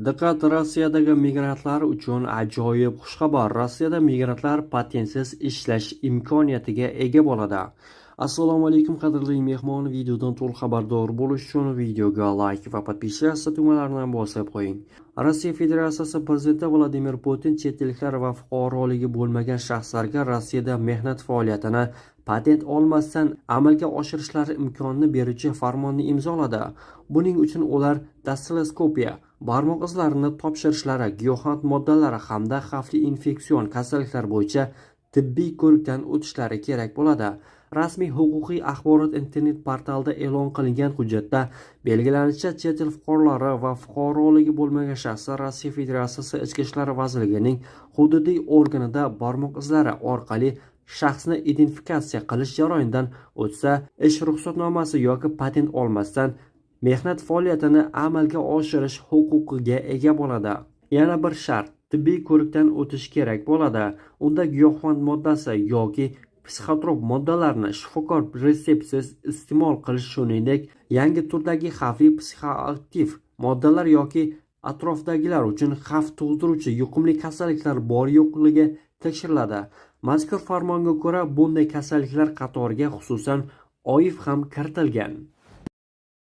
Diqqat, Rossiyadagi migrantlar uchun ajoyib xushxabar. Rossiyada migrantlar patentsiz ishlash imkoniyatiga ega bo'ladi. Assalomu alaykum qadrli mehmon, videodan to'liq xabardor bo'lish uchun videoga like va podpisyasiya tugmalarini bosib qo'ying. Rossiya Federatsiyasi prezidenti Vladimir Putin chet elliklar va fuqaroligi bo'lmagan shaxslarga Rossiyada mehnat faoliyatini patent olmasdan amalga oshirishlari imkonini beruvchi farmonni imzoladi. Buning uchun ular dastilloskopiya, barmoq izlarini topshirishlari, giyohvand moddalari hamda xavfli infeksion kasalliklar bo'yicha tibbiy ko'rikdan o'tishlari kerak bo'ladi. Rasmiy huquqiy axborot internet portalida e'lon qilingan hujjatda belgilanishicha, chet el fuqarolari va fuqaroligi bo'lmagan shaxslar Rossiya Federatsiyasi Ichki ishlar vazirligining hududiy organida barmoq izlari orqali shaxsni identifikatsiya qilish jarayonidan o'tsa, ish ruxsatnomasi yoki patent olmasdan mehnat faoliyatini amalga oshirish huquqiga ega bo'ladi. Yana bir shart, tibbiy ko'rikdan o'tish kerak bo'ladi. Unda giyohvand moddasi yoki psixotrop moddalarni shifokor retseptsiz iste'mol qilish, shuningdek, yangi turdagi xavfli psixoaktiv moddalar yoki atrofdagilar uchun xavf tug'diruvchi yuqumli kasalliklar bor-yo'qligi tekshiriladi. Mazkur farmonga ko'ra, bunday kasalliklar qatoriga xususan OIV ham kiritilgan.